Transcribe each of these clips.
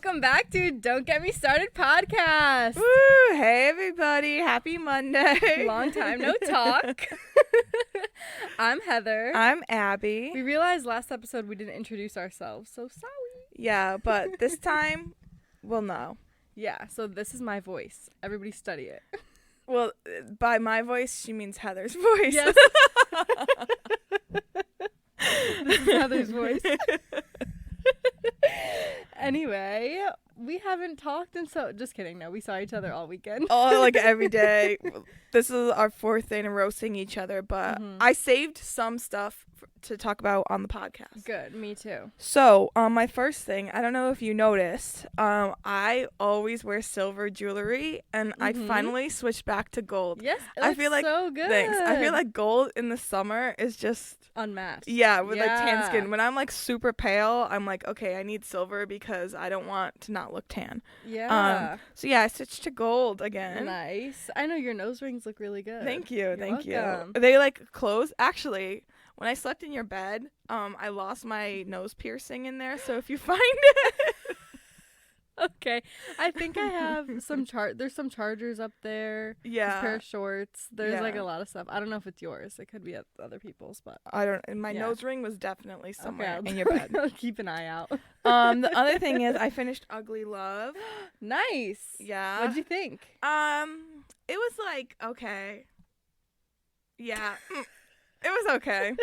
Welcome back to Don't Get Me Started podcast. Woo! Hey everybody, happy Monday. Long time no talk. I'm Heather. I'm Abby. We realized last episode we didn't introduce ourselves, so sorry. Yeah, but this time we'll know. Yeah, so this is my voice. Everybody study it. Well, by my voice, she means Heather's voice. Yes. This is Heather's voice. Anyway, we haven't talked and so just kidding. No, we saw each other all weekend. Oh, like every day. This is our fourth day in a row seeing each other, but I saved some stuff to talk about on the podcast. Good, me too. So, my first thing, I don't know if you noticed, I always wear silver jewelry, and I finally switched back to gold. Yes, it I feel like so good. Thanks. I feel like gold in the summer is just unmatched. Yeah, with like tan skin. When I'm like super pale, I'm like, okay, I need silver because I don't want to not look tan. Yeah. So yeah, I switched to gold again. Nice. I know your nose rings look really good. Thank you. You're Thank welcome. you. They like close. Actually, when I slept in your bed, I lost my nose piercing in there. So if you find it. Okay. I think I have some there's some chargers up there. Yeah. A pair of shorts. There's like Yeah. a lot of stuff. I don't know if it's yours. It could be at other people's, but I don't. My Yeah. nose ring was definitely somewhere okay, in your bed. I'll keep an eye out. The other thing is I finished Ugly Love. Nice. Yeah. What'd you think? It was like okay. Yeah. It was okay.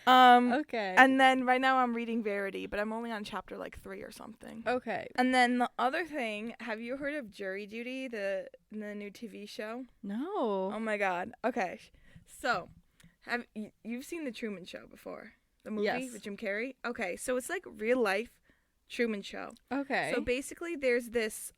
Okay. And then right now I'm reading Verity, but I'm only on chapter like 3 or something. Okay. And then the other thing, have you heard of Jury Duty, the new TV show? No. Oh my god. Okay. So, you've seen The Truman Show before? The movie Yes. with Jim Carrey? Okay, so it's like real life Truman Show. Okay. So basically there's this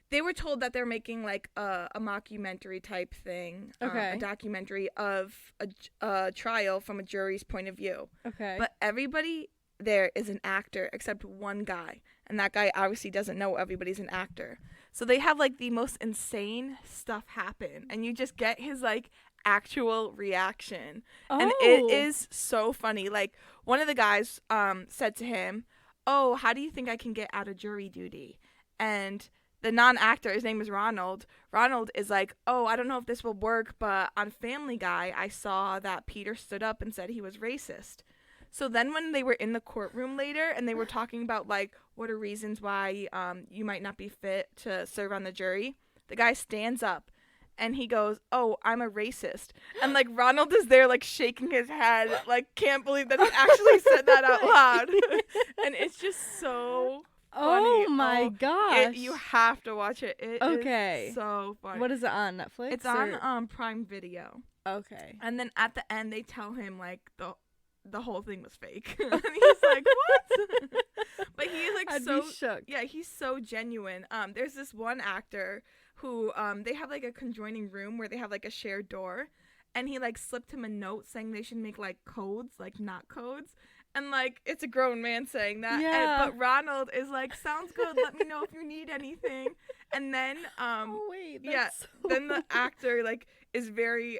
they were told that they're making like a mockumentary type thing, Okay. a documentary of a trial from a jury's point of view. Okay. But everybody there is an actor except one guy, and that guy obviously doesn't know everybody's an actor. So they have like the most insane stuff happen, and you just get his like actual reaction, and it is so funny. Like one of the guys said to him, "Oh, how do you think I can get out of jury duty?" And the non-actor, his name is Ronald. Ronald is like, "Oh, I don't know if this will work, but on Family Guy, I saw that Peter stood up and said he was racist." So then when they were in the courtroom later and they were talking about, like, what are reasons why you might not be fit to serve on the jury, the guy stands up and he goes, "Oh, I'm a racist." And, like, Ronald is there, like, shaking his head, like, can't believe that he actually said that out loud. And it's just so funny. Oh my gosh. You have to watch it. It Okay. is so funny. What is it on Netflix? It's on Prime Video. Okay. And then at the end they tell him like the whole thing was fake. And he's like, "What?" But he's like I'd so be shook. Yeah, he's so genuine. There's this one actor who they have like a conjoining room where they have like a shared door, and he like slipped him a note saying they should make like codes, like not codes. And, like, it's a grown man saying that. Yeah. But Ronald is like, "Sounds good. Let me know if you need anything." And then, Oh wait. yeah, then the actor, like, is very,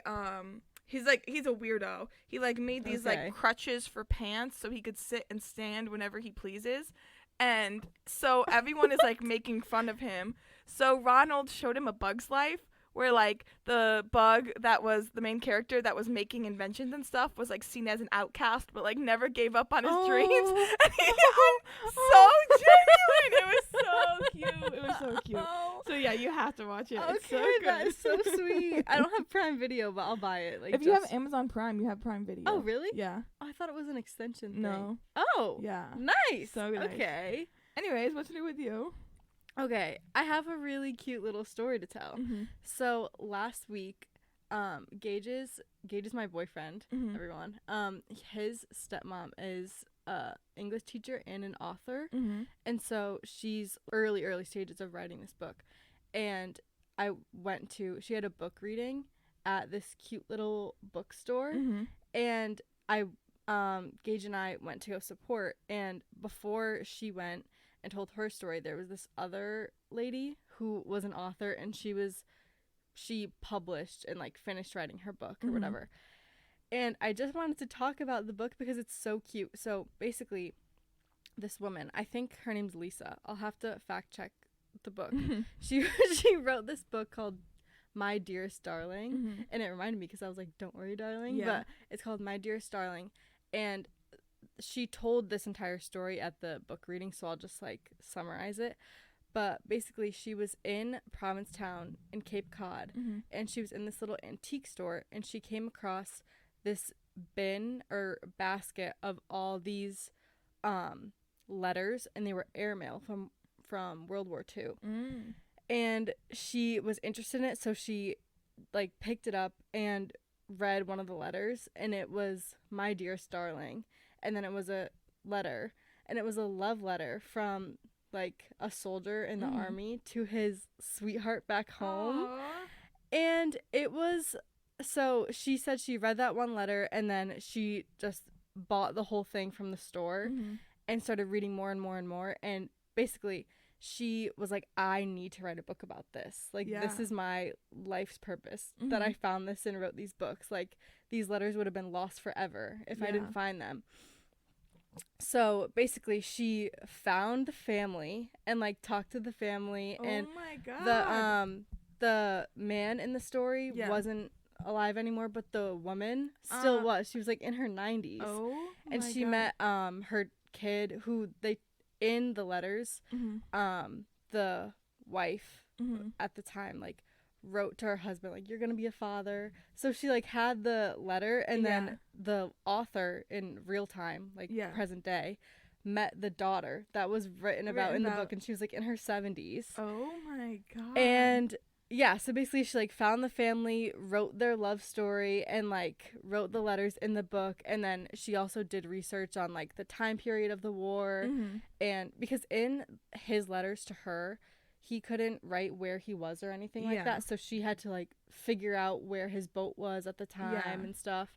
he's a weirdo. He, like, made these, like, crutches for pants so he could sit and stand whenever he pleases. And so everyone is, like, making fun of him. So Ronald showed him A Bug's Life, where, like, the bug that was the main character that was making inventions and stuff was, like, seen as an outcast, but, like, never gave up on his dreams. And he so genuine. It was so cute. It was so cute. So, yeah, you have to watch it. Okay, It's so good. that is so sweet. I don't have Prime Video, but I'll buy it. Like, If you have Amazon Prime, you have Prime Video. Oh, really? Yeah. Oh, I thought it was an extension thing. No. Oh. Yeah. Nice. So nice. Okay. Anyways, what's new with you? Okay, I have a really cute little story to tell. So last week, Gage is my boyfriend. Everyone. His stepmom is a English teacher and an author, and so she's early stages of writing this book. And she had a book reading at this cute little bookstore, and Gage and I went to go support. And before she went and told her story, there was this other lady who was an author, and she published and like finished writing her book or whatever. And I just wanted to talk about the book because it's so cute. So basically, this woman, I think her name's Lisa. I'll have to fact check the book. She wrote this book called My Dearest Darling, and it reminded me because I was like, don't worry, darling. But it's called My Dearest Darling, and she told this entire story at the book reading, so I'll just like summarize it. But basically, she was in Provincetown in Cape Cod, and she was in this little antique store, and she came across this bin or basket of all these letters, and they were airmail from World War II. And she was interested in it, so she like picked it up and read one of the letters, and it was My Dearest Darling, and then it was a letter, and it was a love letter from like a soldier in the army to his sweetheart back home. Aww. And it was, so she said she read that one letter, and then she just bought the whole thing from the store and started reading more and more and more, and basically she was like, I need to write a book about this. Like, this is my life's purpose, that I found this and wrote these books. Like, these letters would have been lost forever if I didn't find them. So basically she found the family and like talked to the family, and my God. The man in the story wasn't alive anymore, but the woman still was. She was like in her 90s. And she met her kid, who they, in the letters, the wife at the time like wrote to her husband like, you're gonna be a father. So she like had the letter, and then the author in real time, like present day, met the daughter that was written about in the book, and she was like in her 70s. Oh my God. And so basically she like found the family, wrote their love story, and like wrote the letters in the book. And then she also did research on like the time period of the war, and because in his letters to her, he couldn't write where he was or anything like that, so she had to like figure out where his boat was at the time and stuff.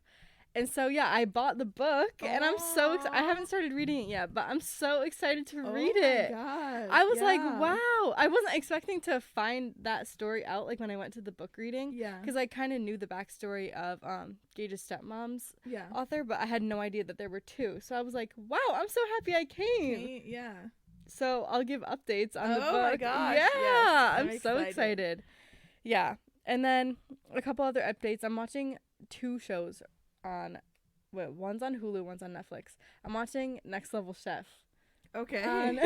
And so I bought the book, and I'm so I haven't started reading it yet, but I'm so excited to read it. God. I was like, wow. I wasn't expecting to find that story out like when I went to the book reading, because I kind of knew the backstory of Gage's stepmom's author, but I had no idea that there were two. So I was like, wow, I'm so happy I came. So I'll give updates on the book. Oh my gosh. Yeah, yes, I'm so excited. Yeah. And then a couple other updates. I'm watching 2 shows on, one's on Hulu, one's on Netflix. I'm watching Next Level Chef. Okay. On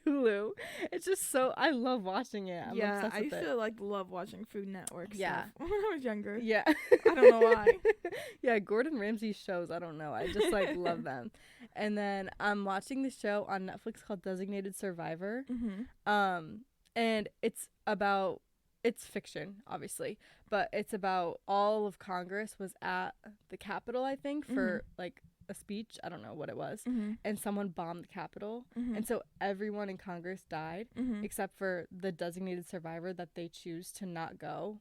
Hulu. It's just so, I love watching it. I'm obsessed with I used to like love watching Food Network stuff when I was younger. Yeah. I don't know why. Gordon Ramsay's shows, I don't know. I just like love them. And then I'm watching this show on Netflix called Designated Survivor. And it's fiction, obviously, but it's about all of Congress was at the Capitol, I think, for like a speech. I don't know what it was. And someone bombed the Capitol. And so everyone in Congress died except for the designated survivor that they choose to not go.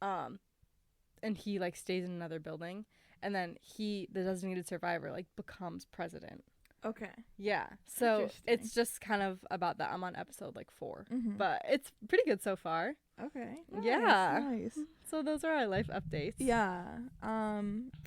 And he like stays in another building, and then the designated survivor like becomes president. Okay. Yeah. So it's just kind of about that. I'm on episode like 4, but it's pretty good so far. Okay. Nice. So those are our life updates. Yeah.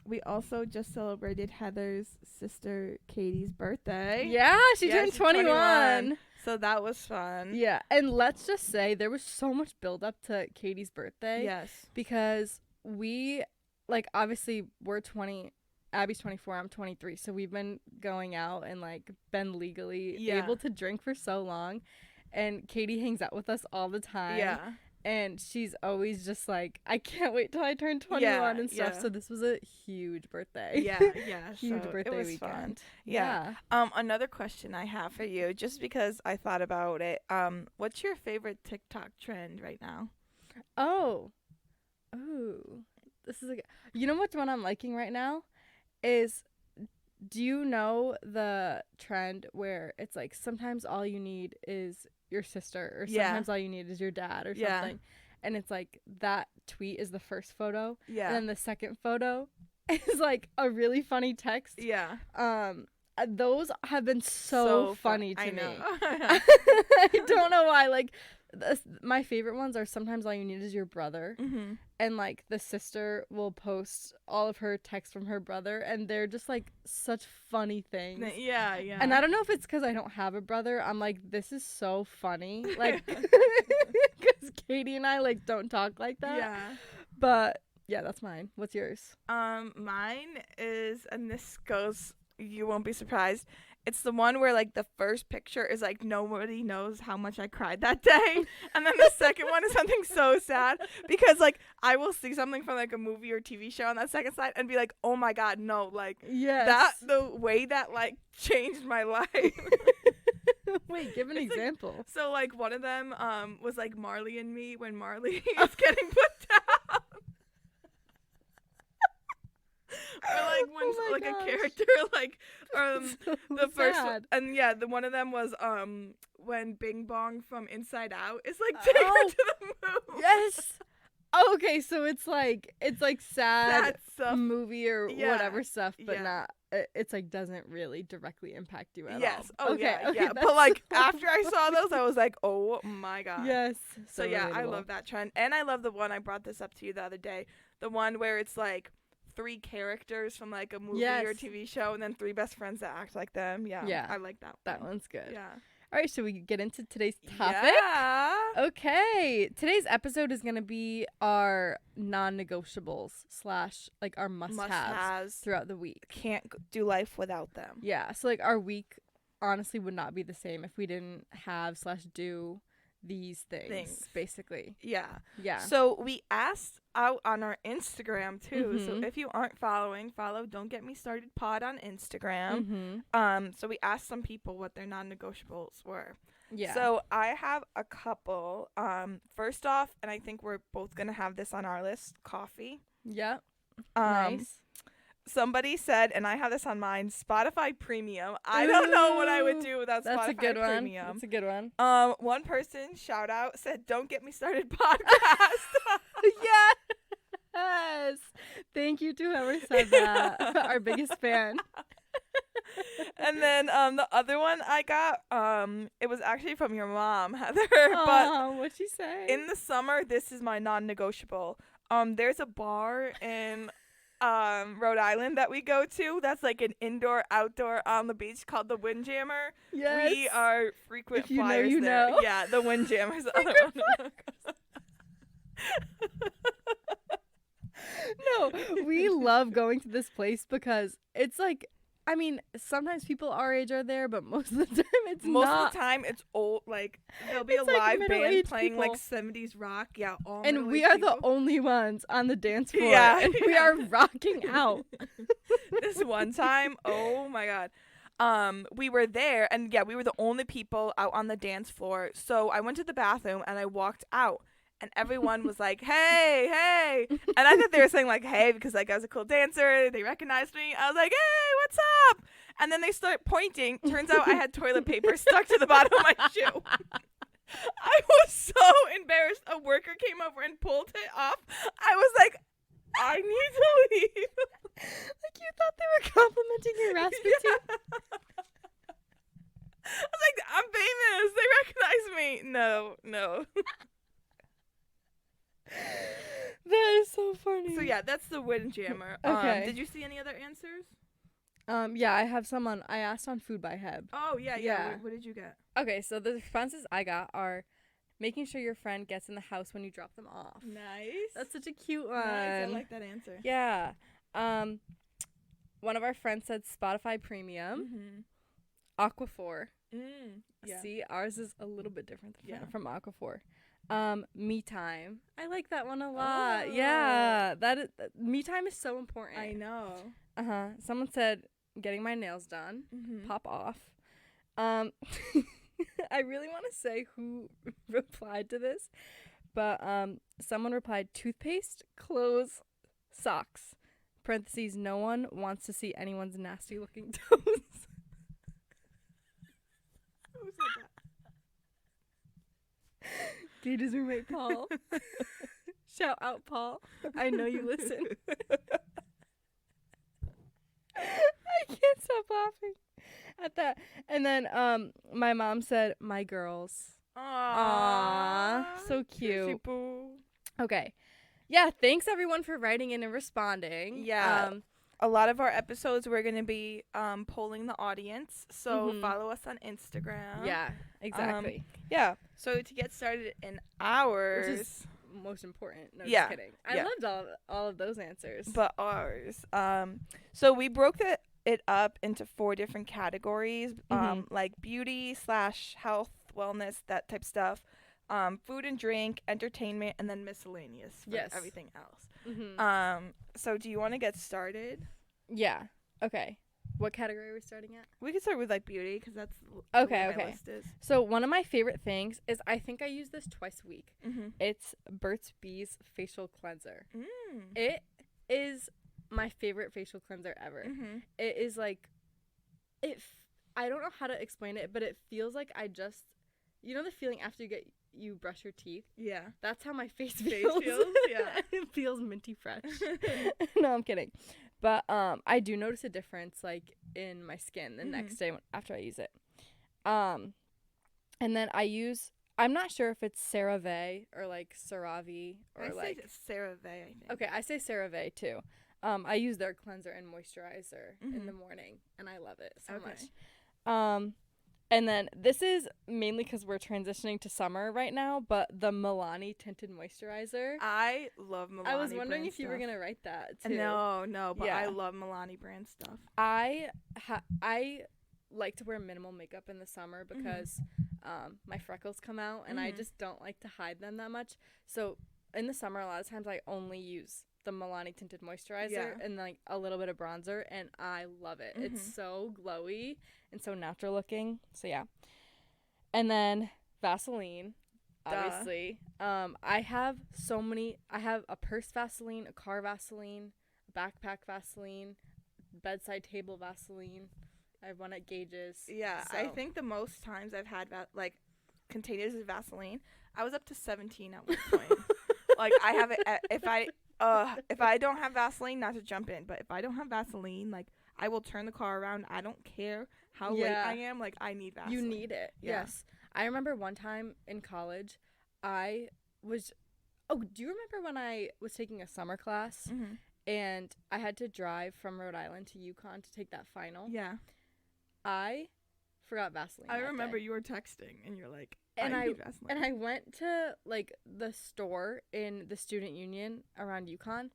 We also just celebrated Heather's sister Katie's birthday. Yeah, she turned 21. So that was fun. Yeah. And let's just say there was so much build up to Katie's birthday. Yes. Because we, like, obviously we're 20. Abby's 24, I'm 23. So we've been going out and like been legally able to drink for so long. And Katie hangs out with us all the time. Yeah. And she's always just like, I can't wait till I turn 21 and stuff. So this was a huge birthday. Yeah. Huge so birthday it was weekend. Fun. Yeah. Another question I have for you, just because I thought about it. What's your favorite TikTok trend right now? Oh, this is you know what one I'm liking right now is, do you know the trend where it's like sometimes all you need is your sister, or sometimes all you need is your dad or something, and it's like that tweet is the first photo, and then the second photo is like a really funny text. Those have been so funny to me. I don't know why. Like my favorite ones are sometimes all you need is your brother, and like the sister will post all of her texts from her brother, and they're just like such funny things. Yeah, yeah. And I don't know if it's because I don't have a brother. I'm like, this is so funny, like, because Katie and I like don't talk like that. Yeah. But yeah, that's mine. What's yours? Mine is, and this goes, you won't be surprised. It's the one where like the first picture is like nobody knows how much I cried that day, and then the second one is something so sad because like I will see something from like a movie or TV show on that second slide and be like, oh my god, no, like that the way that like changed my life. Wait, give an example. Like, so like one of them was like Marley and Me when Marley is getting put down. Or like when like a character like so the first sad. and yeah, the one of them was when Bing Bong from Inside Out is like take her to the moon. Yes. Oh, okay, so it's like sad stuff. movie or whatever stuff, but not it's like doesn't really directly impact you at all. Oh okay, yeah. But like after I saw those, I was like, oh my god. Yes. So yeah, I love that trend, and I love the one I brought this up to you the other day. The one where it's like 3 characters from like a movie or TV show, and then 3 best friends that act like them. Yeah. I like that one. That one's good. Yeah. All right, should we get into today's topic? Yeah. Okay. Today's episode is going to be our non-negotiables / like our must-haves throughout the week. Can't do life without them. Yeah. So like our week honestly would not be the same if we didn't have / do these things basically. Yeah. So we asked out on our Instagram too. So if you aren't following, follow Don't Get Me Started Pod on Instagram. So we asked some people what their non-negotiables were. Yeah. So I have a couple. First off, and I think we're both gonna have this on our list, coffee. Yep. Nice. Somebody said, and I have this on mine, Spotify Premium. I don't know what I would do without Spotify Premium. That's a good one. One person, shout out, said, Don't Get Me Started podcast. Yes. Thank you to whoever said that. Our biggest fan. And then the other one I got, it was actually from your mom, Heather. But what'd she say? In the summer, this is my non-negotiable. There's a bar in Rhode Island that we go to that's like an indoor outdoor on the beach called the Windjammer. Yes. We are frequent if you flyers know, you there. know. Yeah, the Windjammer's the other one. No, we love going to this place because it's like, I mean, sometimes people our age are there, but most of the time it's most not. of the time it's old, like there'll be a like live band playing people. like 70s rock. Yeah, all and we are the only ones on the dance floor. Yeah. And we are rocking out. This one time, oh my god. We were there, and yeah, we were the only people out on the dance floor. So I went to the bathroom and I walked out, and everyone was like, hey, hey. And I thought they were saying like, hey, because like I was a cool dancer. They recognized me. I was like, hey, what's up? And then they start pointing. Turns out I had toilet paper stuck to the bottom of my shoe. I was so embarrassed. A worker came over and pulled it off. I was like, I need to leave. Like you thought they were complimenting your raspy teeth? I was like, I'm famous. They recognize me. No. That is so funny. So yeah, that's the Windjammer. Okay. Did you see any other answers? Yeah, I have someone. I asked on Food by Heb. Oh yeah. What did you get? Okay, so the responses I got are making sure your friend gets in the house when you drop them off. Nice. That's such a cute one. Nice. I like that answer. Yeah. One of our friends said Spotify Premium. Aquaphor. Yeah. See, ours is a little bit different from Aquaphor. Me time. I like that one a lot. Oh. Yeah. Me time is so important. I know. Someone said getting my nails done. Pop off. I really want to say who replied to this, but someone replied toothpaste, clothes, socks. Parentheses, no one wants to see anyone's nasty looking toes. Who said that? Gage's roommate Paul. Shout out Paul. I know you listen. I can't stop laughing at that. And then my mom said my girls. Aww. So cute. Boo. Okay. Yeah, thanks everyone for writing in and responding. Yeah. A lot of our episodes we're going to be polling the audience. So follow us on Instagram. Yeah, exactly. Yeah. So to get started in ours. Which is most important. No, just kidding. I loved all of those answers. But ours. So we broke it up into 4 different categories. Like beauty / health, wellness, that type stuff. Food and drink, entertainment, and then miscellaneous for everything else. So do you want to get started? Yeah. Okay. What category are we starting at? We can start with like beauty because that's okay. My list is. So one of my favorite things is I think I use this twice a week. It's Burt's Bees facial cleanser. It is my favorite facial cleanser ever. It is like I don't know how to explain it, but it feels like you know the feeling after you brush your teeth? Yeah. That's how my face feels. Yeah. It feels minty fresh. No, I'm kidding. But I do notice a difference like in my skin the next day after I use it. And then I'm not sure if it's CeraVe or like CeraVe or I say CeraVe, I think. Okay, I say CeraVe too. I use their cleanser and moisturizer in the morning, and I love it so much. And then this is mainly because we're transitioning to summer right now, but the Milani tinted moisturizer. I love Milani. I was wondering if you were gonna write that too. No, but I love Milani brand stuff. I like to wear minimal makeup in the summer because my freckles come out, and I just don't like to hide them that much. So in the summer, a lot of times I only use the Milani tinted moisturizer and like a little bit of bronzer, and I love it. It's so glowy and so natural looking. So yeah. And then Vaseline, obviously. I have a purse Vaseline, a car Vaseline, a backpack Vaseline, bedside table Vaseline. I have one at Gage's. Yeah, so. I think the most times I've had containers of Vaseline, I was up to 17 at one point. Like I have it if I don't have Vaseline, not to jump in, but if I don't have Vaseline, like I will turn the car around. I don't care how late I am. Like I need Vaseline. You need it. Yeah. Yes. I remember one time in college, do you remember when I was taking a summer class and I had to drive from Rhode Island to Yukon to take that final? Yeah. I forgot Vaseline. I remember you were texting and you're like, I need Vaseline. And I went to like the store in the student union around Yukon,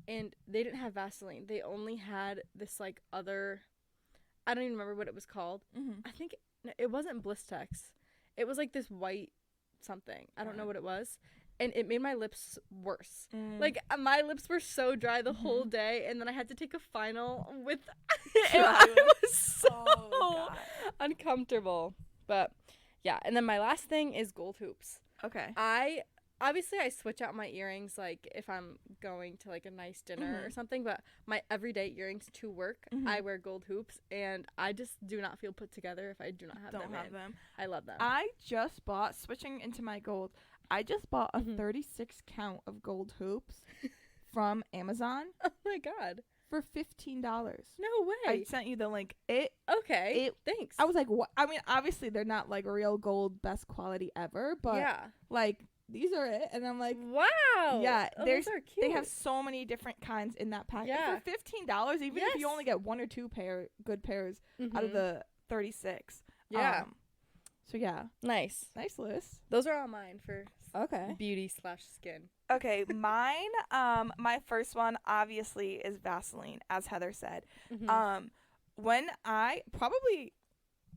and they didn't have Vaseline. They only had this like other, I don't even remember what it was called. I think it wasn't Blistex. It was like this white something. I don't know what it was. And it made my lips worse. Like, my lips were so dry the whole day, and then I had to take a final with it was so uncomfortable. But, yeah. And then my last thing is gold hoops. Okay. I switch out my earrings, like, if I'm going to, like, a nice dinner or something, but my everyday earrings to work, I wear gold hoops, and I just do not feel put together if I do not have them. I love them. I just switching into my gold, I just bought a 36 count of gold hoops from Amazon. Oh my God. For $15. No way. I sent you the link. Thanks. I was like, what? I mean, obviously they're not like real gold, best quality ever, but like these are it. And I'm like, wow. Yeah, those are cute. They have so many different kinds in that pack. Yeah. And for $15, even if you only get 1 or 2 good pairs out of the 36. Yeah. So yeah. Nice list. Those are all mine for beauty / skin. Okay, mine, my first one obviously is Vaseline, as Heather said. When I probably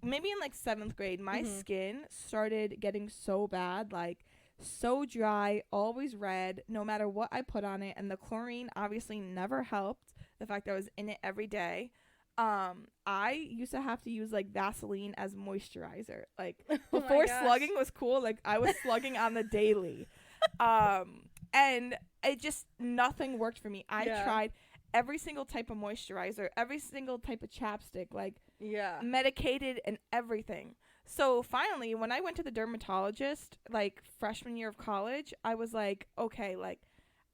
maybe in like 7th grade, my skin started getting so bad, like so dry, always red, no matter what I put on it, and the chlorine obviously never helped. The fact that I was in it every day. I used to have to use like Vaseline as moisturizer. Like before slugging was cool, like I was slugging on the daily. And it just nothing worked for me. I tried every single type of moisturizer, every single type of chapstick, like medicated and everything. So finally, when I went to the dermatologist, like freshman year of college, I was like, okay, like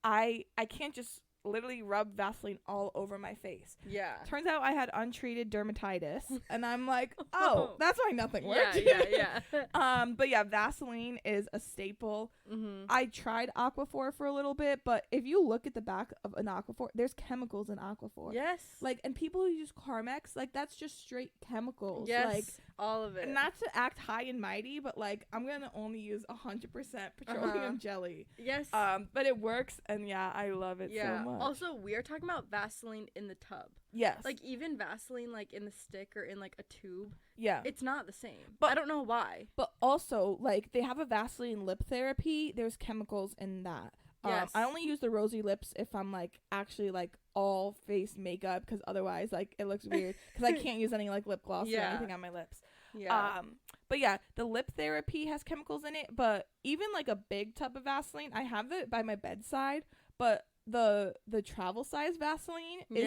I can't just literally rub Vaseline all over my face. Yeah. Turns out I had untreated dermatitis, and I'm like, oh, that's why nothing worked. Yeah. But yeah, Vaseline is a staple. Mm-hmm. I tried Aquaphor for a little bit, but if you look at the back of an Aquaphor, there's chemicals in Aquaphor. Yes. Like, and people who use Carmex, like, that's just straight chemicals. Yes, like, all of it. Not to act high and mighty, but like, I'm gonna only use 100% petroleum jelly. Yes. But it works, and yeah, I love it so much. Also, we are talking about Vaseline in the tub. Yes. Like, even Vaseline, like, in the stick or in, like, a tube. Yeah. It's not the same. But I don't know why. But also, like, they have a Vaseline lip therapy. There's chemicals in that. Yes. I only use the rosy lips if I'm, like, actually, like, all face makeup, because otherwise, like, it looks weird. Because I can't use any, like, lip gloss or anything on my lips. Yeah. But yeah, the lip therapy has chemicals in it. But even, like, a big tub of Vaseline, I have it by my bedside. But the travel size Vaseline is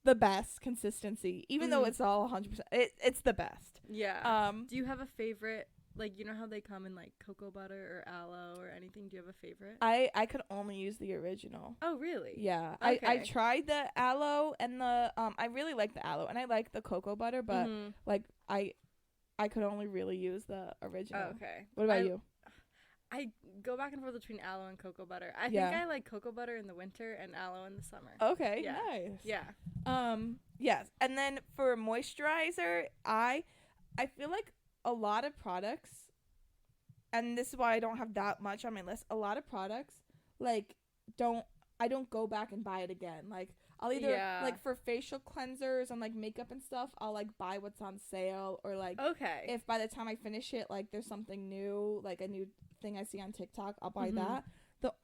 the best consistency. Even though it's all 100%, it's the best. Yeah. Do you have a favorite? Like, you know how they come in, like, cocoa butter or aloe or anything? Do you have a favorite? I could only use the original. Oh, really? Yeah. Okay. I tried the aloe and the I really like the aloe, and I like the cocoa butter, but like I could only really use the original. Oh, okay. What about you? I go back and forth between aloe and cocoa butter. I think I like cocoa butter in the winter and aloe in the summer. Okay, nice. Yeah. Yes. And then for moisturizer, I feel like a lot of products, and this is why I don't have that much on my list, a lot of products, like, I don't go back and buy it again. Like, I'll either, like, for facial cleansers and, like, makeup and stuff, I'll, like, buy what's on sale, or, like, if by the time I finish it, like, there's something new, like, a new thing I see on TikTok, I'll buy that. There's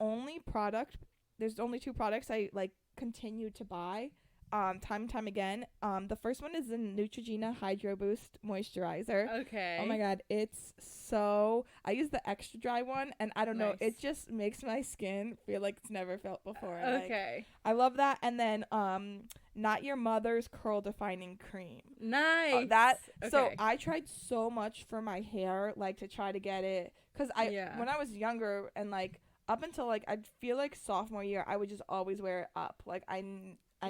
only two products I, like, continue to buy time and time again. The first one is the Neutrogena Hydro Boost moisturizer. Okay. Oh my god, I use the extra dry one, and I don't know, it just makes my skin feel like it's never felt before. Okay. Like, I love that. And then Not Your Mother's Curl Defining Cream. Nice. So I tried so much for my hair, like, to try to get it, because when I was younger, and like up until like I feel like sophomore year, I would just always wear it up. Like, I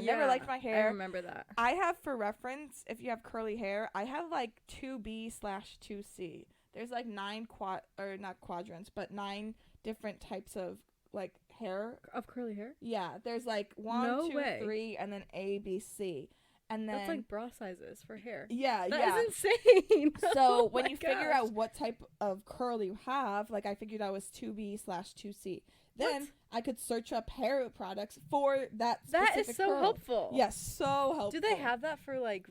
never liked my hair. I remember that. I have, for reference, if you have curly hair, I have like 2B/2C. There's like 9 different types of like hair. Of curly hair? Yeah. There's like 1, 2, 3, and then A, B, C. And then that's like bra sizes for hair. Yeah, that is insane. So when you figure out what type of curl you have, like, I figured out it was 2B/2C. Then I could search up hair products for that specific That is so curl. helpful. Yes, so helpful. Do they have that for like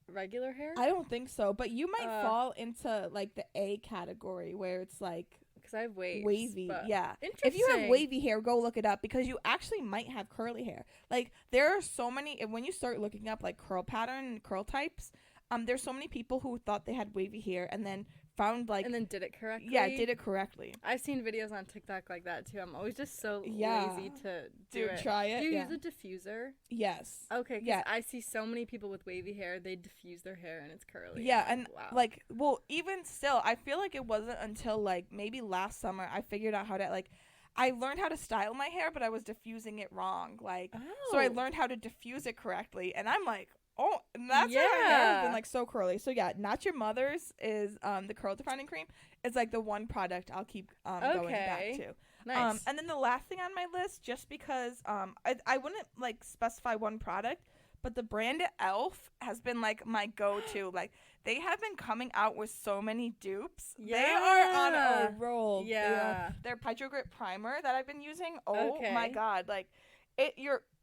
regular hair? I don't think so, but you might fall into like the A category, where it's like, because I have waves. Wavy, yeah. Interesting. If you have wavy hair, go look it up, because you actually might have curly hair. Like, there are so many, and when you start looking up like curl pattern and curl types, there's so many people who thought they had wavy hair and then found like, and then did it correctly. Yeah, did it correctly. I've seen videos on TikTok like that too. I'm always just so lazy to do it. Try it. Do you use a diffuser? Yes. Okay. Yeah. I see so many people with wavy hair. They diffuse their hair and it's curly. Yeah, and like, well, even still, I feel like it wasn't until like maybe last summer I figured out how to, like, I learned how to style my hair, but I was diffusing it wrong. Like, so I learned how to diffuse it correctly, and I'm like, oh, and that's why my hair has been like so curly. So yeah, Not Your Mother's is the curl defining cream. It's like the one product I'll keep going back to. Nice. And then the last thing on my list, just because I wouldn't like specify one product, but the brand Elf has been like my go-to. Like, they have been coming out with so many dupes. Yeah. They are on a roll. Yeah. Their Petro Grip primer that I've been using. Oh my god, like,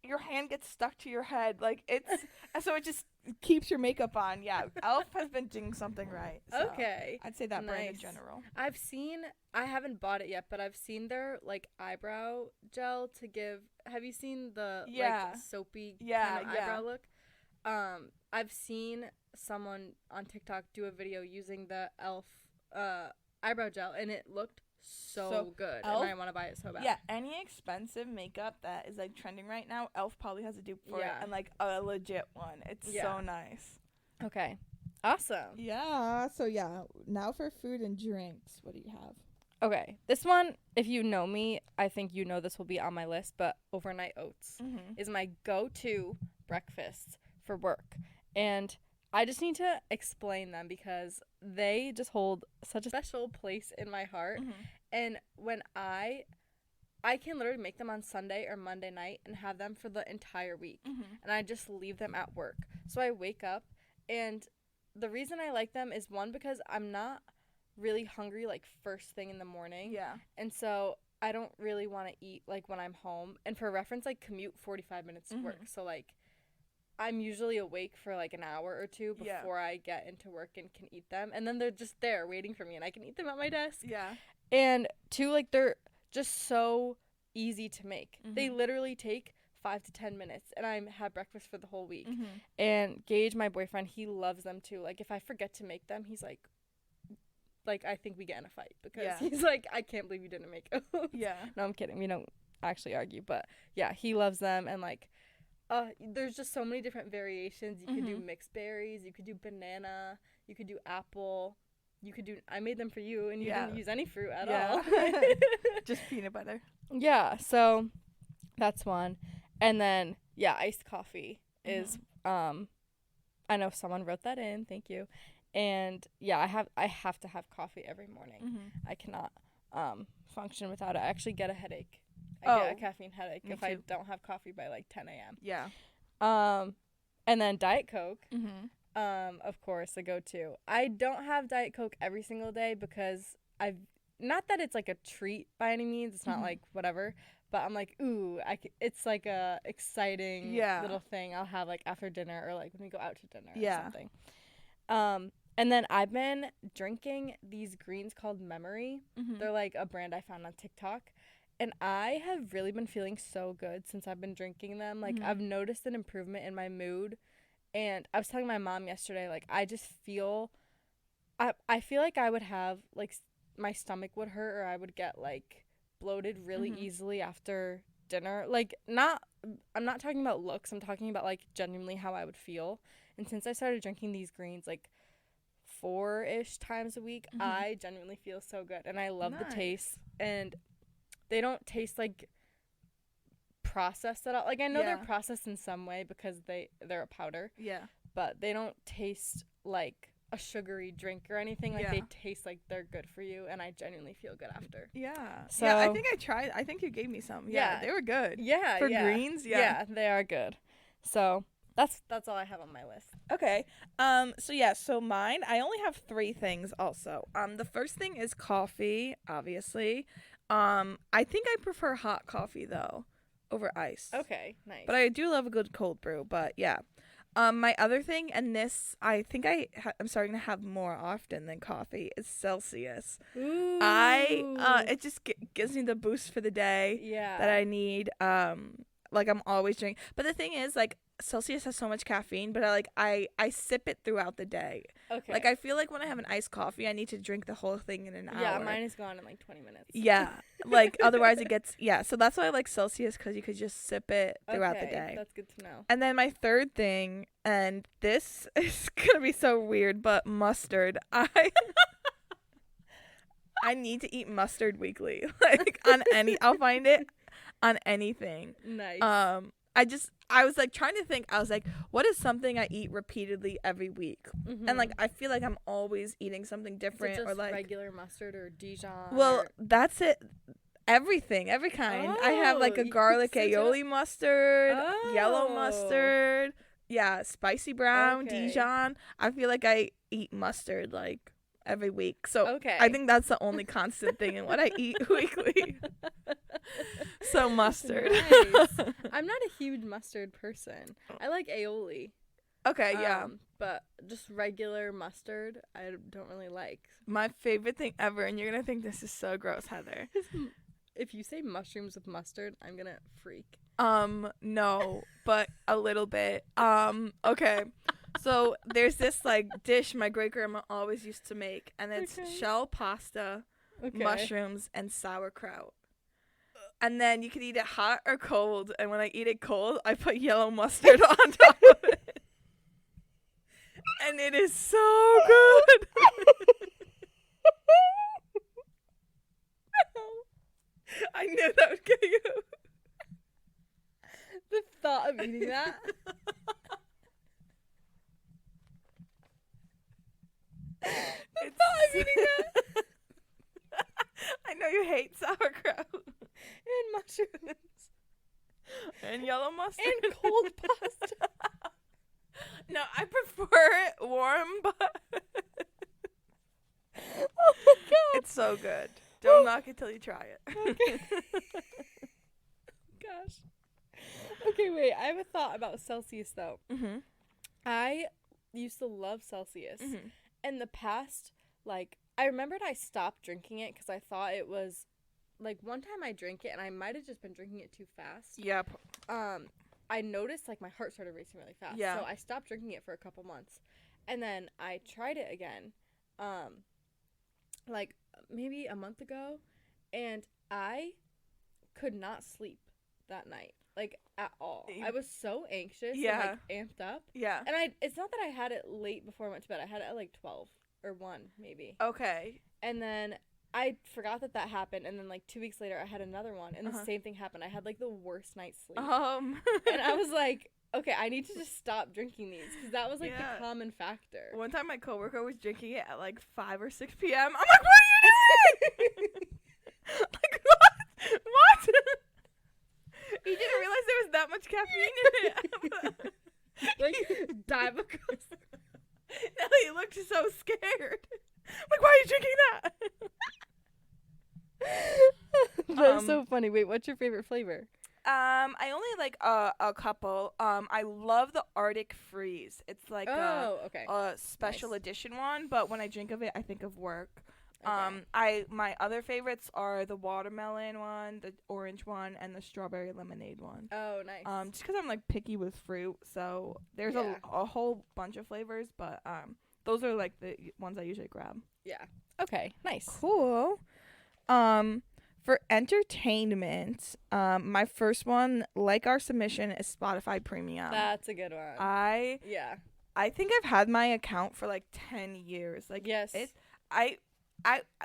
your hand gets stuck to your head, like, it's so it just keeps your makeup on. Yeah, Elf has been doing something right. So I'd say that brand in general. I haven't bought it yet, but I've seen their like eyebrow gel to give. Have you seen the like soapy kind of eyebrow look? I've seen someone on TikTok do a video using the Elf eyebrow gel, and it looked so good, Elf, and I want to buy it so bad. Yeah, any expensive makeup that is like trending right now, Elf probably has a dupe for it, and like a legit one. It's so nice. Okay, awesome. Yeah. So yeah, now for food and drinks. What do you have? Okay, this one, if you know me, I think you know this will be on my list, but overnight oats is my go-to breakfast for work. And I just need to explain them because they just hold such a special place in my heart. And when I can literally make them on Sunday or Monday night and have them for the entire week. And I just leave them at work. So I wake up, and the reason I like them is, one, because I'm not really hungry like first thing in the morning. Yeah. And so I don't really want to eat like when I'm home. And for reference, like commute 45 minutes to work. So like I'm usually awake for like an hour or two before I get into work and can eat them. And then they're just there waiting for me and I can eat them at my desk. Yeah. And two, like they're just so easy to make. They literally take 5 to 10 minutes, and I have breakfast for the whole week. And Gage, my boyfriend, he loves them too. Like if I forget to make them, he's like I think we get in a fight because he's like, I can't believe you didn't make oats. Yeah. No, I'm kidding. We don't actually argue, but yeah, he loves them. And like there's just so many different variations. You could do mixed berries, you could do banana, you could do apple, you could do, I made them for you and you didn't use any fruit at all. Just peanut butter. Yeah, so that's one. And then iced coffee is I know someone wrote that in, thank you. And I have to have coffee every morning. I cannot function without it. I actually get a headache. I get a caffeine headache if I don't have coffee by like 10 a.m. Yeah. And then Diet Coke, of course, a go-to. I don't have Diet Coke every single day because not that it's like a treat by any means. It's not like whatever. But I'm like, ooh, it's like a exciting little thing I'll have like after dinner or like when we go out to dinner or something. And then I've been drinking these greens called Memory. They're like a brand I found on TikTok. And I have really been feeling so good since I've been drinking them. Like I've noticed an improvement in my mood. And I was telling my mom yesterday, like I just feel, I feel like I would have like my stomach would hurt or I would get like bloated really easily after dinner. Like I'm not talking about looks. I'm talking about like genuinely how I would feel. And since I started drinking these greens like 4-ish times a week, I genuinely feel so good. And I love the taste. And they don't taste like processed at all. Like I know they're processed in some way because they're a powder. Yeah. But they don't taste like a sugary drink or anything. Like they taste like they're good for you, and I genuinely feel good after. Yeah. So I think I tried. I think you gave me some. Yeah, they were good. Yeah. For greens. Yeah, they are good. So that's all I have on my list. Okay. So mine, I only have 3 things also. The first thing is coffee, obviously. I think I prefer hot coffee though over ice. Okay, nice. But I do love a good cold brew, but yeah. My other thing, and this I think I'm starting to have more often than coffee, is Celsius. Ooh. It just gives me the boost for the day that I need. Like I'm always drinking. But the thing is, like, Celsius has so much caffeine, but I sip it throughout the day. Okay. Like I feel like when I have an iced coffee, I need to drink the whole thing in an hour. Yeah, mine is gone in like 20 minutes. Yeah. Like otherwise it gets so that's why I like Celsius, because you could just sip it throughout the day. That's good to know. And then my third thing, and this is gonna be so weird, but mustard. I need to eat mustard weekly. Like I'll find it on anything. Nice. I was like trying to think. I was like, what is something I eat repeatedly every week? And like I feel like I'm always eating something different. Is it just or like regular mustard or Dijon? Well, that's it. Everything, every kind. I have like a garlic aioli mustard, yellow mustard, spicy brown, Dijon. I feel like I eat mustard like every week. So I think that's the only constant thing in what I eat weekly. So mustard. Nice. I'm not a huge mustard person. I like aioli. Okay, but just regular mustard, I don't really like. My favorite thing ever, and you're going to think this is so gross, Heather. If you say mushrooms with mustard, I'm going to freak. No, but a little bit. Okay. So there's this like dish my great grandma always used to make, and it's shell pasta, mushrooms, and sauerkraut. And then you can eat it hot or cold, and when I eat it cold, I put yellow mustard on top of it. And it is so good. I knew that would get you. The thought of eating that. The thought of eating that. I know you hate sauerkraut. And mushrooms. And yellow mustard. And cold pasta. No, I prefer it warm, but Oh my god. it's so good. Don't knock it till you try it. Okay. Gosh. Okay, wait. I have a thought about Celsius, though. Mm-hmm. I used to love Celsius. Mm-hmm. In the past, like, I remembered I stopped drinking it because I thought it was, like, one time I drank it, and I might have just been drinking it too fast. Yep. I noticed, like, my heart started racing really fast. Yeah. So I stopped drinking it for a couple months. And then I tried it again, like, maybe a month ago, and I could not sleep that night, like, at all. I was so anxious and, like, amped up. Yeah. And it's not that I had it late before I went to bed. I had it at, like, 12 or 1, maybe. Okay. And then I forgot that happened, and then, like, 2 weeks later, I had another one, and the same thing happened. I had, like, the worst night's sleep. And I was like, okay, I need to just stop drinking these, because that was, like, the common factor. One time my coworker was drinking it at, like, 5 or 6 p.m. I'm like, what are you doing? Like, what? He didn't realize there was that much caffeine in it. Like, dive across. No, he looked so scared. Like, why are you drinking that? That's so funny. Wait, what's your favorite flavor? I only like a couple. I love the Arctic Freeze. It's like a special edition one, but when I drink of it, I think of work. Okay. My other favorites are the watermelon one, the orange one, and the strawberry lemonade one. Oh, nice. Just because I'm like picky with fruit, so there's a whole bunch of flavors, but those are like the ones I usually grab. Yeah. Okay. Nice. Cool. For entertainment, my first one, like our submission, is Spotify Premium. That's a good one. I think I've had my account for like 10 years. Like, yes.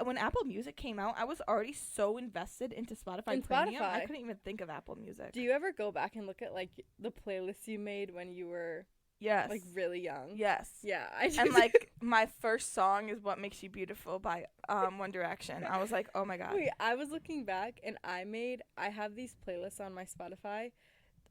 When Apple Music came out, I was already so invested into Spotify Premium. I couldn't even think of Apple Music. Do you ever go back and look at like the playlists you made when you were like really young? Yes. Yeah, I do. And like my first song is What Makes You Beautiful by One Direction. I was like, "Oh my god." Wait, I was looking back and I have these playlists on my Spotify.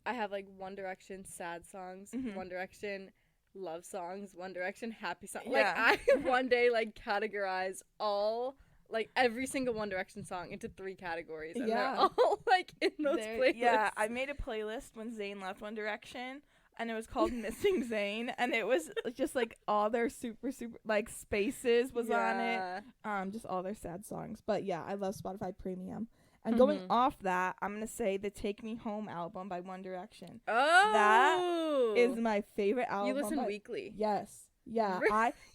I have like One Direction sad songs, One Direction love songs, One Direction happy songs. Yeah. Like I one day like categorize all like every single One Direction song into 3 categories, and they're all like in those playlists. Yeah, I made a playlist when Zayn left One Direction, and it was called Missing Zayn, and it was just like all their super like Spaces was on it, just all their sad songs. But yeah, I love Spotify Premium. And going off that, I'm going to say the Take Me Home album by One Direction. Oh! That is my favorite album. You listen weekly? Yes. Yeah.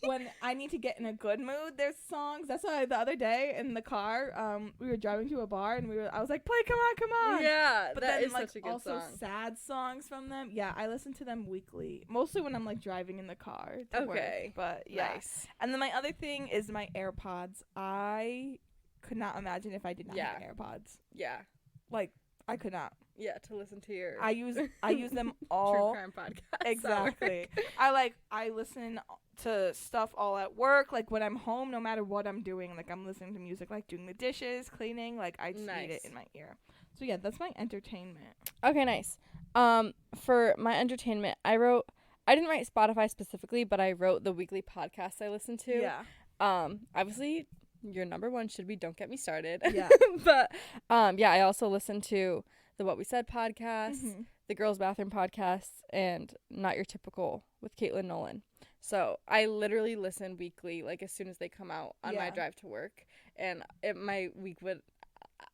When I need to get in a good mood, there's songs. That's why the other day in the car, we were driving to a bar, and I was like, play Come On, Come On. Yeah, but that then, is like, such a good also song. sad songs from them. Yeah, I listen to them weekly. Mostly when I'm, like, driving in the car to work. But, yeah. Nice. And then my other thing is my AirPods. I could not imagine if I did not have AirPods. Yeah. Like, I could not. Yeah, to listen to your I use them all. True crime podcast. Exactly. I listen to stuff all at work, like when I'm home, no matter what I'm doing, like I'm listening to music, like doing the dishes, cleaning, like I just need it in my ear. So yeah, that's my entertainment. Okay, nice. For my entertainment, I didn't write Spotify specifically, but I wrote the weekly podcasts I listen to. Yeah. Obviously your number one should be Don't Get Me Started. Yeah. But I also listen to the What We Said podcast, the Girls Bathroom podcast, and Not Your Typical with Caitlin Nolan. So I literally listen weekly, like as soon as they come out on my drive to work, and my week would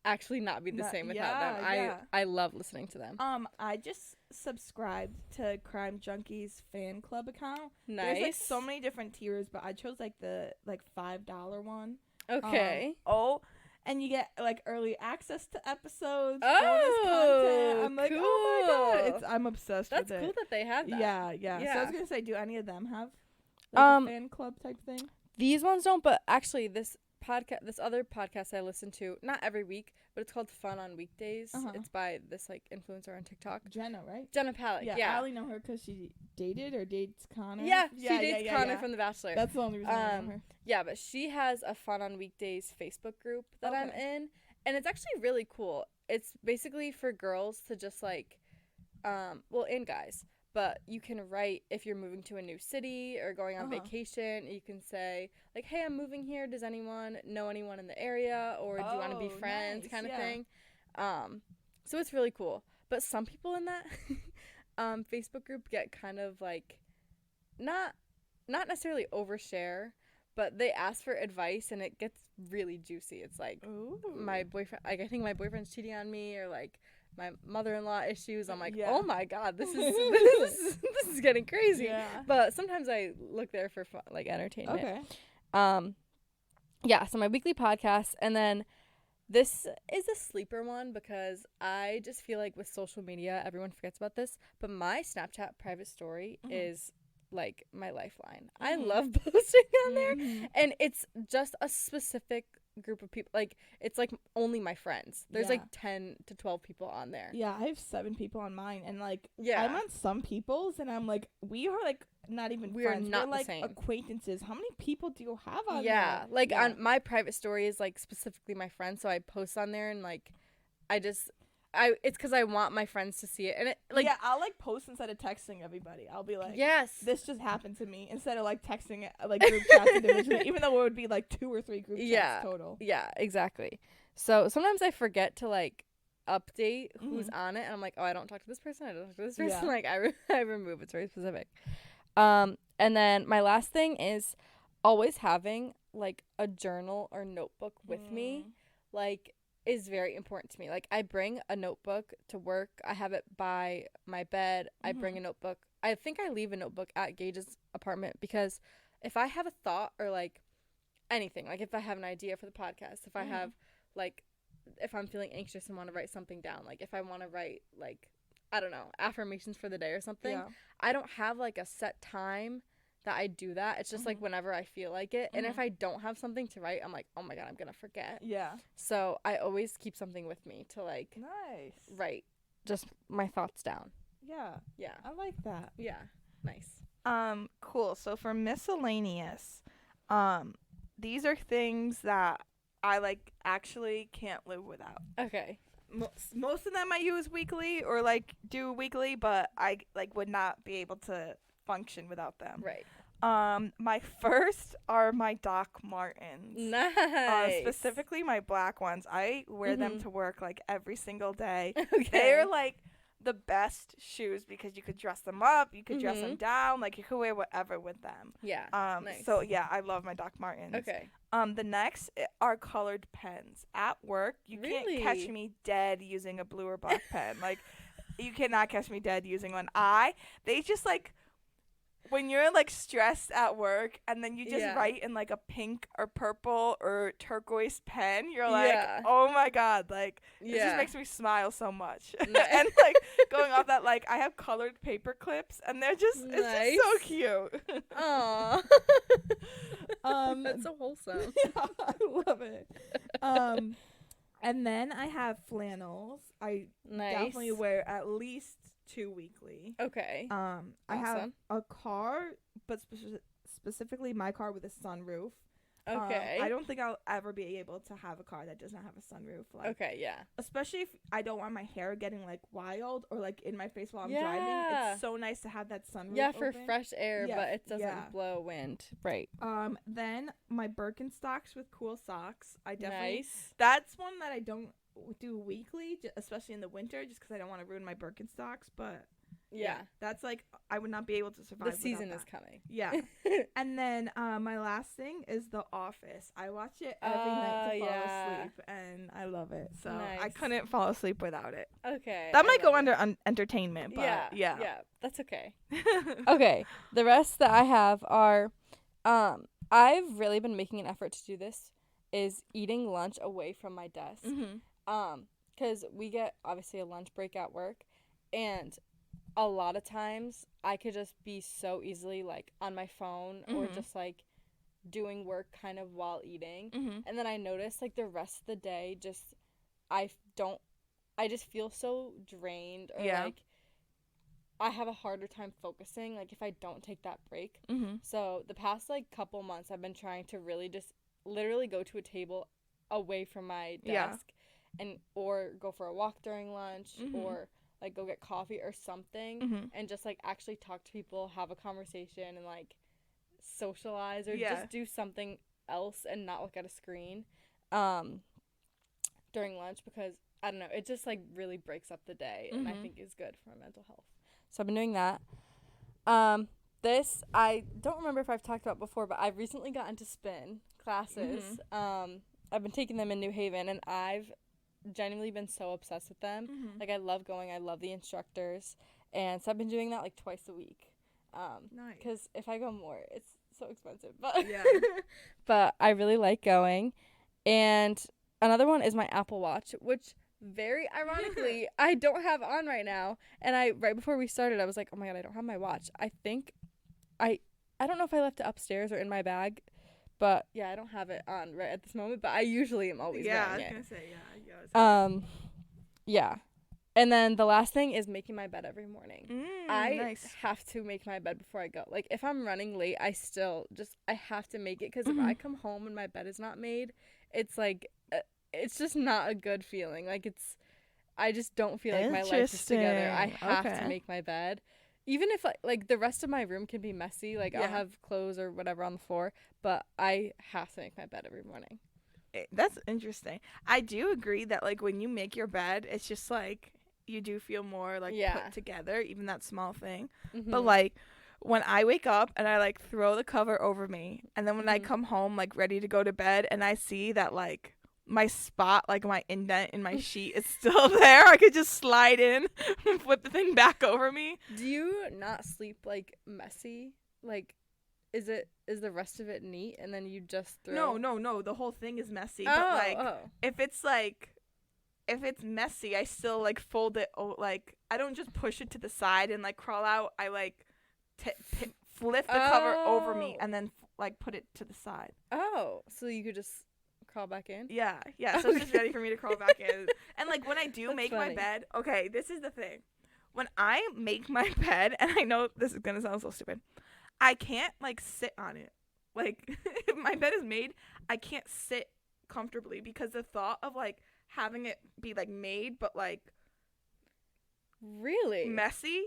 actually not be the same without them. Yeah. I love listening to them. I just subscribed to Crime Junkies fan club account. Nice. There's like so many different tiers, but I chose like the $5 one. Okay. And you get like early access to episodes, bonus content. I'm like, cool. Oh my god, I'm obsessed with it. That's cool that they have that. Yeah. So I was gonna say, do any of them have a fan club type thing? These ones don't, but actually other podcast I listen to, not every week, but it's called Fun on Weekdays. It's by this like influencer on TikTok. Jenna, right? Jenna Palick. Yeah, I only know her because she dated or dates Connor. Yeah, she dates Connor from The Bachelor. That's the only reason I know her. Yeah, but she has a Fun on Weekdays Facebook group that I'm in, and it's actually really cool. It's basically for girls to just like, and guys. But you can write if you're moving to a new city or going on vacation. You can say, like, hey, I'm moving here. Does anyone know anyone in the area? Or do you want to be friends kind of thing? So it's really cool. But some people in that Facebook group get kind of, like, not necessarily overshare, but they ask for advice, and it gets really juicy. It's like, my boyfriend, like, I think my boyfriend's cheating on me, or, like, my mother-in-law issues. I'm like, oh my god, this is this is getting crazy. Yeah. But sometimes I look there for fun, like entertainment. Okay. So my weekly podcast, and then this is a sleeper one because I just feel like with social media, everyone forgets about this. But my Snapchat private story is like my lifeline. I love posting on there, and it's just a specific group of people. Like, it's like only my friends. There's like 10 to 12 people on there. Yeah, I have 7 people on mine, and like I'm on some people's, and I'm like, we are like not even friends. We're like acquaintances. How many people do you have on there? Like on my private story is like specifically my friends, so I post on there, and like it's because I want my friends to see it, and it like I'll like post instead of texting everybody. I'll be like, this just happened to me, instead of like texting it like group chats individually, even though it would be like 2 or 3 group chats total. Yeah, exactly. So sometimes I forget to like update who's on it, and I'm like, oh, I don't talk to this person. I don't talk to this person. Like I remove. It's very specific. And then my last thing is always having like a journal or notebook with me, like, is very important to me. Like, I bring a notebook to work. I have it by my bed. I bring a notebook. I think I leave a notebook at Gage's apartment because if I have a thought or like anything, like if I have an idea for the podcast, if I have like, if I'm feeling anxious and want to write something down, like if I want to write like, I don't know, affirmations for the day or something, I don't have like a set time that I do that. It's just like whenever I feel like it. And if I don't have something to write, I'm like, oh my god, I'm gonna forget. Yeah. So I always keep something with me to like write just my thoughts down. Yeah. I like that. Yeah. Nice. Cool. So for miscellaneous, these are things that I like actually can't live without. Okay. Most of them I use weekly or like do weekly, but I like would not be able to function without them. Right. My first are my Doc Martens. Nice. Specifically my black ones. I wear them to work like every single day. Okay. They're like the best shoes because you could dress them up, you could dress them down, like you could wear whatever with them. Yeah. Nice. So yeah, I love my Doc Martens. Okay. The next are colored pens. At work, you can't catch me dead using a blue or black pen. Like, you cannot catch me dead using one. They just like, when you're like stressed at work and then you just write in like a pink or purple or turquoise pen, you're like, oh my god, like it just makes me smile so much. And like going off that, like I have colored paper clips and they're just it's just so cute. Aww. That's so wholesome. Yeah, I love it. And then I have flannels. I definitely wear at least 2 weekly. Okay. Awesome. I have a car, but specifically my car with a sunroof. Okay. I don't think I'll ever be able to have a car that does not have a sunroof. Like, okay, yeah. Especially if I don't want my hair getting like wild or like in my face while I'm driving. It's so nice to have that sunroof. Yeah, for fresh air, but it doesn't blow wind. Right. Then my Birkenstocks with cool socks. I definitely that's one that I don't do weekly, especially in the winter, just because I don't want to ruin my Birkenstocks, but yeah, that's like I would not be able to survive. The season is coming. Yeah. And then my last thing is The Office. I watch it every night to fall asleep, and I love it. So I couldn't fall asleep without it. Okay. That might go under entertainment, but yeah, that's okay. Okay. The rest that I have are, I've really been making an effort to do this, is eating lunch away from my desk. Because we get obviously a lunch break at work, and a lot of times I could just be so easily like on my phone or just like doing work kind of while eating. Mhm. And then I noticed, like, the rest of the day I just feel so drained, or like I have a harder time focusing, like, if I don't take that break. Mhm. So the past, like, couple months, I've been trying to really just literally go to a table away from my desk or go for a walk during lunch, or like go get coffee or something, and just like actually talk to people, have a conversation, and like socialize, or just do something else and not look at a screen during lunch, because I don't know, it just like really breaks up the day, and I think is good for my mental health. So I've been doing that. This I don't remember if I've talked about before, but I've recently gotten to spin classes. I've been taking them in New Haven, and I've genuinely been so obsessed with them. Like, I love going. I love the instructors, and so I've been doing that like twice a week. Nice. Because if I go more, it's so expensive. But but I really like going. And another one is my Apple Watch, which very ironically I don't have on right now. And right before we started, I was like, oh my god, I don't have my watch. I think I don't know if I left it upstairs or in my bag, but yeah, I don't have it on right at this moment, but I usually am always wearing it. I was gonna say yeah. And then the last thing is making my bed every morning. I nice. have to make my bed before I go. Like, if I'm running late, I have to make it, because if I come home and my bed is not made, it's like, it's just not a good feeling. Like, I just don't feel like my life is together. I have to make my bed. Even if, like, the rest of my room can be messy, like, I'll have clothes or whatever on the floor, but I have to make my bed every morning. That's interesting. I do agree that, like, when you make your bed, it's just, like, you do feel more, like, put together, even that small thing. But, like, when I wake up and I, like, throw the cover over me, and then when I come home, like, ready to go to bed, and I see that, like, my spot, like my indent in my sheet is still there, I could just slide in and flip the thing back over me. Do you not sleep, like, messy? Like, is the rest of it neat, and then you just throw? No, the whole thing is messy. But, like, if it's messy, I still, like, fold it, like, I don't just push it to the side and, like, crawl out. I, like, flip the cover over me and then, like, put it to the side. Oh, so you could just crawl back in? Yeah, so it's just ready for me to crawl back in. And, like, when I do make my bed, okay, this is the thing. When I make my bed, and I know this is gonna sound so stupid, I can't, like, sit on it. Like, if my bed is made, I can't sit comfortably, because the thought of, like, having it be, like, made but, like, really messy,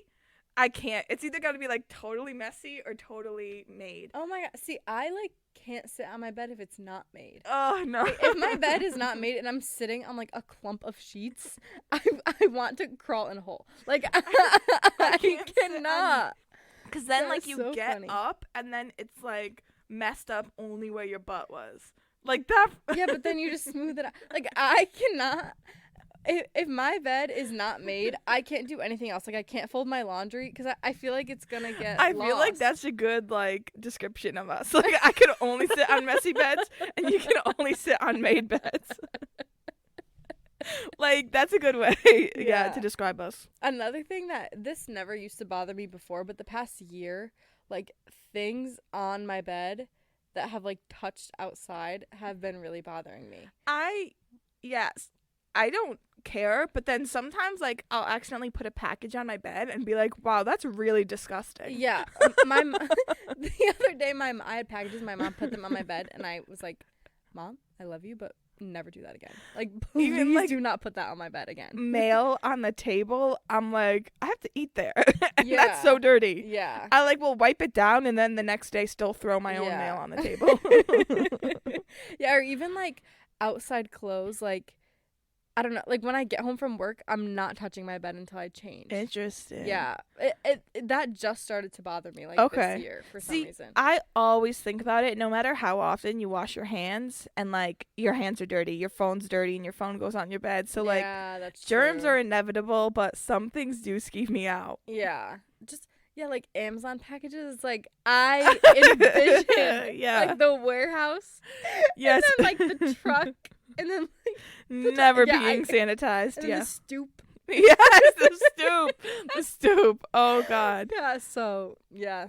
I can't. It's either got to be, like, totally messy or totally made. Oh my god. See, I, like, can't sit on my bed if it's not made. Oh no. Like, if my bed is not made and I'm sitting on, like, a clump of sheets, I want to crawl in a hole. Like, I cannot. Because then, like, you get up and then it's, like, messed up only where your butt was. Like, that. Yeah, but then you just smooth it out. Like, I cannot. If my bed is not made, I can't do anything else. Like, I can't fold my laundry, because I feel like it's gonna get I lost. feel like that's a good, like, description of us. Like, I can only sit on messy beds, and you can only sit on made beds. Like, that's a good way, to describe us. Another thing that this never used to bother me before, but the past year, like, things on my bed that have, like, touched outside have been really bothering me. I don't care, but then sometimes, like, I'll accidentally put a package on my bed and be like, wow, that's really disgusting. Yeah. The other day, I had packages, my mom put them on my bed, and I was like, Mom, I love you, but never do that again. Like, please, even, like, do not put that on my bed again. Mail on the table, I'm like, I have to eat there. And that's so dirty. Yeah. I, like, will wipe it down, and then the next day still throw my own mail on the table. Yeah, or even, like, outside clothes, like, I don't know, like, when I get home from work, I'm not touching my bed until I change. Interesting. Yeah. It that just started to bother me, like, this year for some reason. I always think about it, no matter how often you wash your hands, and, like, your hands are dirty, your phone's dirty, and your phone goes on your bed. So, like, that's germs true. are inevitable, but some things do skeeve me out. Yeah. Just, like, Amazon packages, like, I envision, like, the warehouse. Yes. And then, like, the truck. And then, like, never being sanitized. And the stoop. Yes, the stoop. The stoop. Oh, God. Yeah, so, yeah.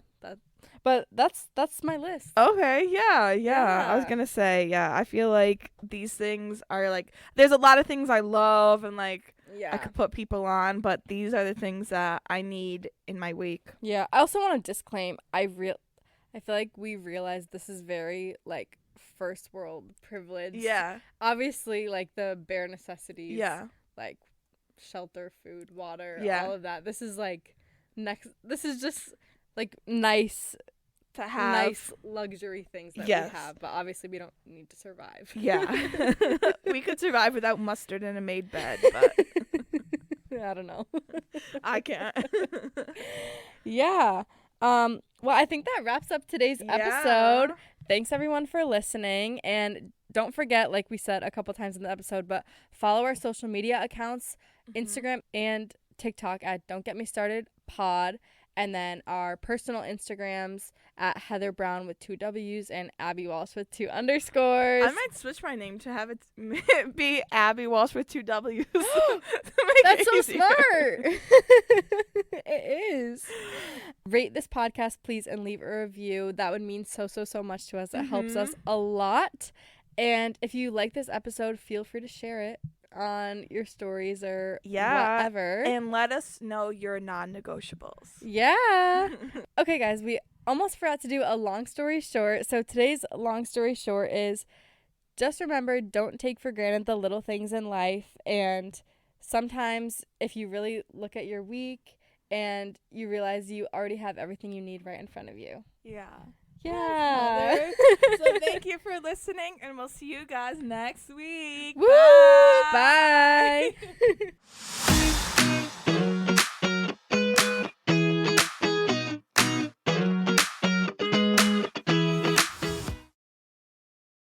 But that's my list. Okay, yeah. I was gonna say, I feel like these things are like, there's a lot of things I love and like I could put people on, but these are the things that I need in my week. Yeah, I also want to disclaim, I feel like we realize this is very like first world privilege. Yeah. Obviously, like the bare necessities. Yeah. Like shelter, food, water, Yeah. all of that. This is like this is just like nice to have nice luxury things that we have, but obviously we don't need to survive. Yeah. We could survive without mustard in a made bed, but I don't know. I can't. Yeah. Well, I think that wraps up today's episode. Thanks everyone for listening, and don't forget, like we said a couple times in the episode, but follow our social media accounts, Instagram and TikTok at Don't Get Me Started Pod. And then our personal Instagrams at Heather Brown with 2 W's and Abby Walsh with 2 underscores. I might switch my name to have it be Abby Walsh with 2 W's. That's so smart. It is. Rate this podcast, please, and leave a review. That would mean so much to us. It helps us a lot. And if you like this episode, feel free to share it on your stories or whatever, and let us know your non-negotiables. Okay guys, we almost forgot to do a long story short. So today's long story short is just remember, don't take for granted the little things in life. And sometimes if you really look at your week and you realize you already have everything you need right in front of you. So thank you for listening, and we'll see you guys next week. Woo! Bye.